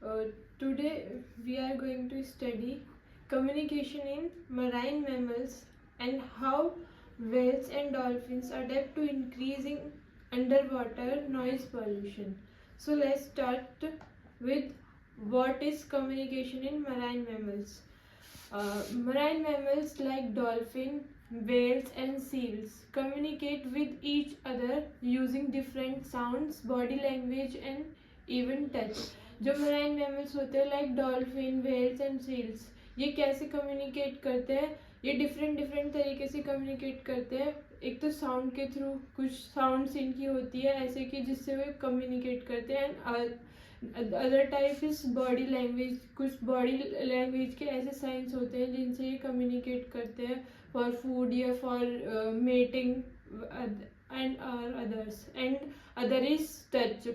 Uh, Today we are going to study communication in marine mammals and how whales and dolphins adapt to increasing underwater noise pollution. So let's start with what is communication in marine mammals. Marine mammals like dolphin, whales and seals communicate with each other using different sounds, body language and even touch. जो marine mammals होते हैं like dolphin whales and seals, ये कैसे communicate करते हैं? ये different different तरीके से कम्युनिकेट करते हैं. एक तो साउंड के थ्रू, कुछ साउंड्स इनकी होती है ऐसे कि जिससे वे कम्युनिकेट करते हैं. And other type is body language. कुछ बॉडी लैंग्वेज के ऐसे साइंस होते हैं जिनसे ये कम्युनिकेट करते हैं फॉर फूड या for mating and others. And other is touch.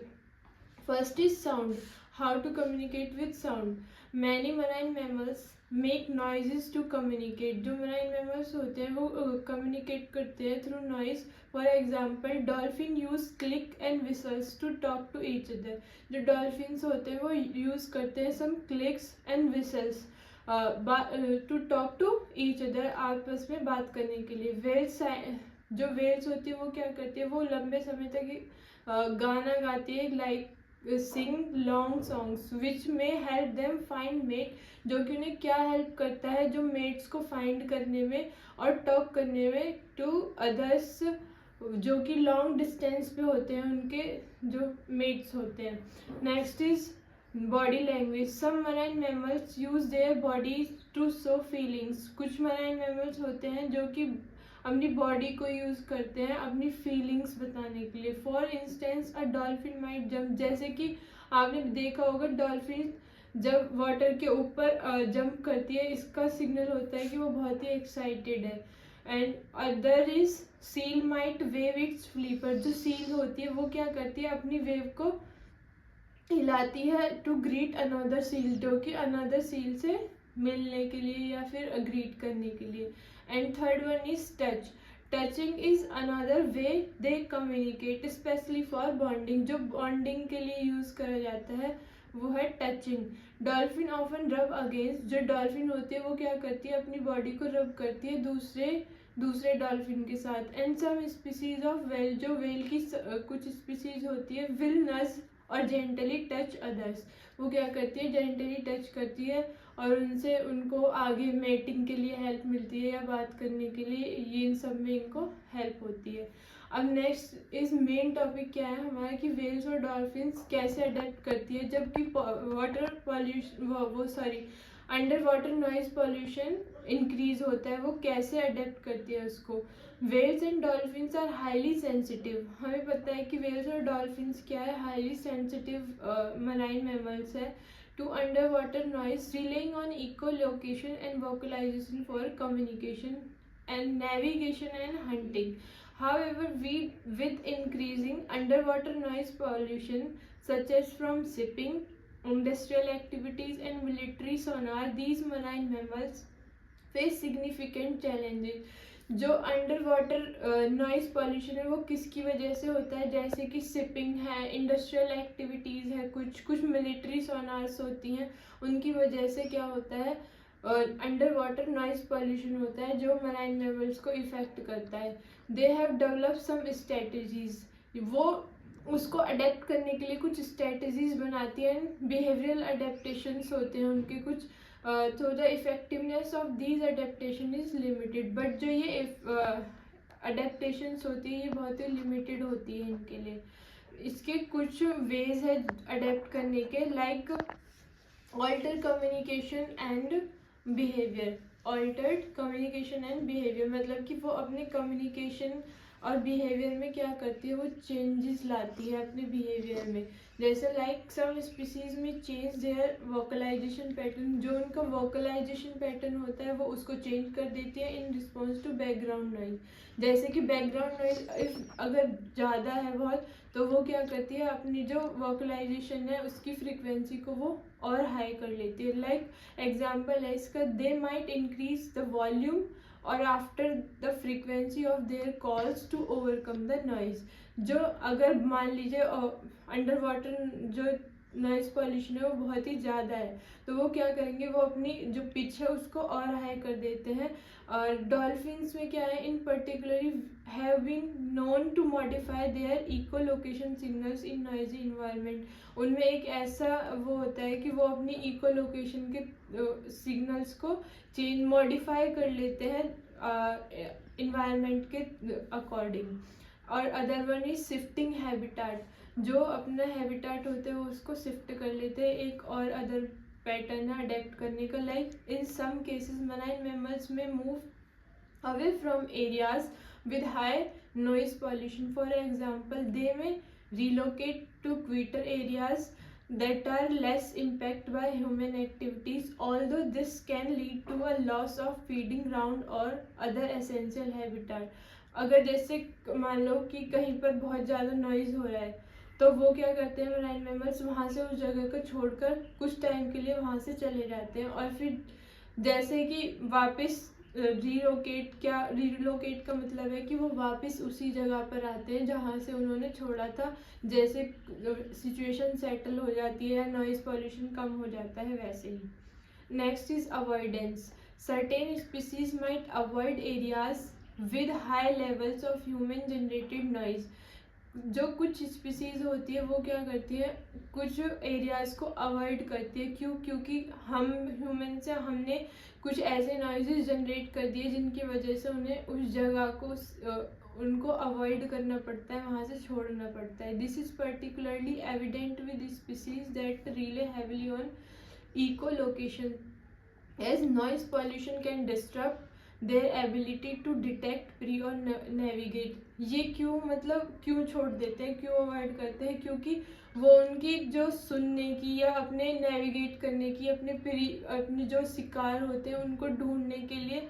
First is sound. How to communicate with sound. Many marine mammals make noises to communicate. जो marine mammals होते हैं वो communicate करते हैं through noise. For example, dolphin use click and whistles to talk to each other. जो dolphins होते हैं वो use करते हैं some clicks and whistles to talk to each other, आपस में बात करने के लिए. Whales, जो whales होती है वो क्या करती है, वो लंबे समय तक गाना गाती है like sing long songs which may help them find mate. जो कि उन्हें क्या हेल्प करता है, जो मेट्स को फाइंड करने में और टॉक करने में टू अदर्स जो कि लॉन्ग डिस्टेंस पे होते हैं, उनके जो मेट्स होते हैं. Next is body language. Some marine mammals use their bodies to show feelings. कुछ मराइन मैमल्स होते हैं जो कि अपनी बॉडी को यूज करते हैं अपनी फीलिंग्स बताने के लिए. For instance a dolphin might jump. जैसे कि आपने देखा होगा डॉल्फिन जब वाटर के ऊपर जंप करती है, इसका सिग्नल होता है कि वो बहुत ही एक्साइटेड है. And other is seal might wave it's flipper. जो सील होती है वो क्या करती है, अपनी वेव को हिलाती है टू ग्रीट अनदर सील, जो कि अनदर सील से मिलने के लिए या फिर ग्रीट करने के लिए. And third one is touch. Touching is another way they communicate specially for bonding. जो बॉन्डिंग के लिए यूज करा जाता है वो है टचिंग. डॉल्फिन ऑफन रब अगेंस्ट. जो डॉल्फिन होती है वो क्या करती है, अपनी बॉडी को रब करती है दूसरे डॉल्फिन के साथ. And some species of whale. जो वेल की कुछ स्पीसीज होती है विल नज और जेंटली टच अदर्स. वो क्या करती है, जेंटली टच करती है और उनसे उनको आगे मेटिंग के लिए हेल्प मिलती है या बात करने के लिए, ये इन सब में इनको हेल्प होती है. अब नेक्स्ट इज मेन टॉपिक क्या है हमारा कि वेल्स और डॉल्फिन्स कैसे अडेप्ट करती है जबकि वाटर पॉल्यूशन वो sorry underwater noise pollution increase होता है, वो कैसे अडेप्ट करती है उसको. Whales and dolphins are highly sensitive. हमें पता है कि वेल्स और डॉल्फिन्स क्या है, हाईली सेंसिटिव मराइन मैमल्स है to underwater noise, relying on echolocation and vocalization for communication and navigation and hunting. However, with increasing underwater noise pollution such as from shipping, industrial activities and military sonar, these marine mammals face significant challenges. जो under water noise pollution है वो किसकी वजह से होता है, जैसे कि शिपिंग है, इंडस्ट्रियल एक्टिविटीज़ है, कुछ मिलिट्री सोनार्स होती हैं, उनकी वजह से क्या होता है, अंडर वाटर नॉइज पॉल्यूशन होता है जो मराइन मैमल्स को इफेक्ट करता है. They have develop some strategies. वो उसको अडेप्ट करने के लिए कुछ स्ट्रेटजीज बनाती हैं. बिहेवियरल अडेप्टेशंस होते हैं उनके कुछ. तो the effectiveness of these adaptation is limited. But जो ये अडेप्टेशंस होती है ये बहुत ही लिमिटेड होती है इनके लिए. इसके कुछ वेज है अडेप्ट करने के, like alter communication and behaviour. Altered communication and behaviour मतलब कि वो अपने कम्युनिकेशन और बिहेवियर में क्या करती है, वो चेंजेस लाती है अपने बिहेवियर में. जैसे लाइक सम स्पीसीज में चेंज देयर वोकलाइजेशन पैटर्न. जो उनका वोकलाइजेशन पैटर्न होता है वो उसको चेंज कर देती है in response to background noise. जैसे कि बैकग्राउंड नॉइज अगर ज़्यादा है बहुत, तो वो क्या करती है, अपनी जो वोकलाइजेशन है उसकी फ्रिक्वेंसी को वो और हाई कर लेती है. लाइक एग्जाम्पल है इसका, they might increase the volume और after the frequency of their calls to overcome the noise. जो अगर मान लीजिए अंडर वाटर जो नॉइज़ पॉल्यूशन है वो बहुत ही ज़्यादा है, तो वो क्या करेंगे, वो अपनी जो पिच है उसको और हाई कर देते हैं। और डॉल्फिन्स में क्या है, in particularly have been known to modify their echolocation signals in noisy environment. उनमें एक ऐसा वो होता है कि वो अपनी इको लोकेशन के सिग्नल्स को चेंज मॉडिफाई कर लेते हैं इन्वायरमेंट के अकॉर्डिंग। और other one is shifting habitat, जो अपना हैबिटाट होते हैं वो उसको शिफ्ट कर लेते हैं एक और अदर पैटर्न है अडेप्ट करने का। Like in some cases marine mammals में move away from areas with high noise pollution. For example, they may relocate to quieter areas that are less impacted by human activities, although this can lead to a loss of feeding ground or other essential habitat. अगर जैसे मान लो कि कहीं पर बहुत ज़्यादा noise हो रहा है, तो वो क्या करते हैं मराइन मैमल्स, वहाँ से उस जगह को छोड़कर कुछ टाइम के लिए वहाँ से चले जाते हैं। और फिर जैसे कि वापस रिलोकेट का मतलब है कि वो वापस उसी जगह पर आते हैं जहाँ से उन्होंने छोड़ा था, जैसे सिचुएशन सेटल हो जाती है या नॉइज़ पॉल्यूशन कम हो जाता है वैसे ही। Next is avoidance. Certain species might avoid areas with high levels of human generated noise. जो कुछ स्पीसीज होती है वो क्या करती है, कुछ एरियाज़ को अवॉइड करती है। क्यों? क्योंकि हम ह्यूमन से हमने कुछ ऐसे नॉइजेस जनरेट कर दिए जिनकी वजह से उन्हें उस जगह को उनको अवॉइड करना पड़ता है, वहाँ से छोड़ना पड़ता है। This is particularly evident with species that rely heavily on echolocation as noise pollution can disturb their ability to detect prey और नेविगेट। ये क्यों, मतलब क्यों छोड़ देते हैं, क्यों अवॉइड करते हैं? क्योंकि वो उनकी जो सुनने की या अपने नेविगेट करने की, अपने जो शिकार होते हैं उनको ढूंढने के लिए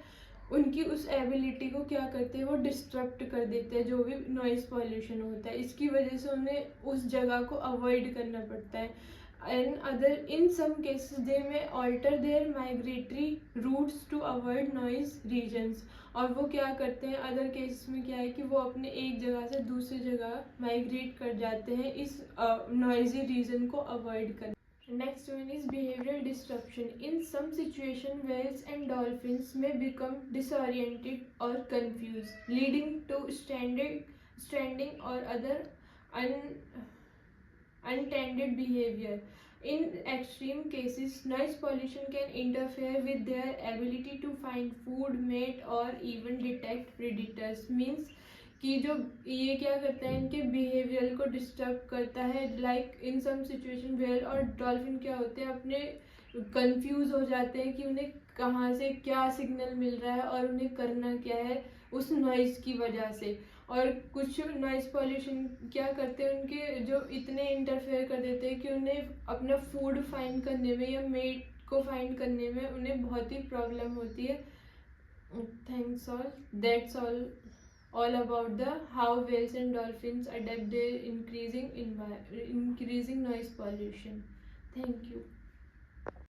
उनकी उस एबिलिटी को क्या करते हैं, वो डिस्टर्ब कर देते हैं जो भी नॉइज़ पॉल्यूशन होता है। इसकी वजह से उन्हें उस जगह को अवॉइड करना पड़ता है। In some cases they may alter their migratory routes to avoid noise regions। और वो क्या करते हैं, अदर केसेस में क्या है कि वो अपने एक जगह से दूसरी जगह माइग्रेट कर जाते हैं इस नॉइजी रीजन को अवॉइड कर। Next one is behavioral disruption. In some situation, whales and dolphins may become disoriented or confused, leading to stranding or other untended behavior. In extreme cases, noise pollution can interfere with their ability to find food, mate or even detect predators. Means कि जो ये क्या करता है, इनके behaviour को disturb करता है। Like in some situation whale और डॉल्फिन क्या होते हैं, अपने कंफ्यूज हो जाते हैं कि उन्हें कहाँ से क्या सिग्नल मिल रहा है और उन्हें करना क्या है उस नॉइज़ की वजह से। और कुछ नॉइज़ पॉल्यूशन क्या करते हैं, उनके जो इतने इंटरफेयर कर देते हैं कि उन्हें अपना फूड फाइंड करने में या मेट को फाइंड करने में उन्हें बहुत ही प्रॉब्लम होती है। Thanks all, that's all about the how whales and dolphins adapt their increasing noise pollution. Thank you.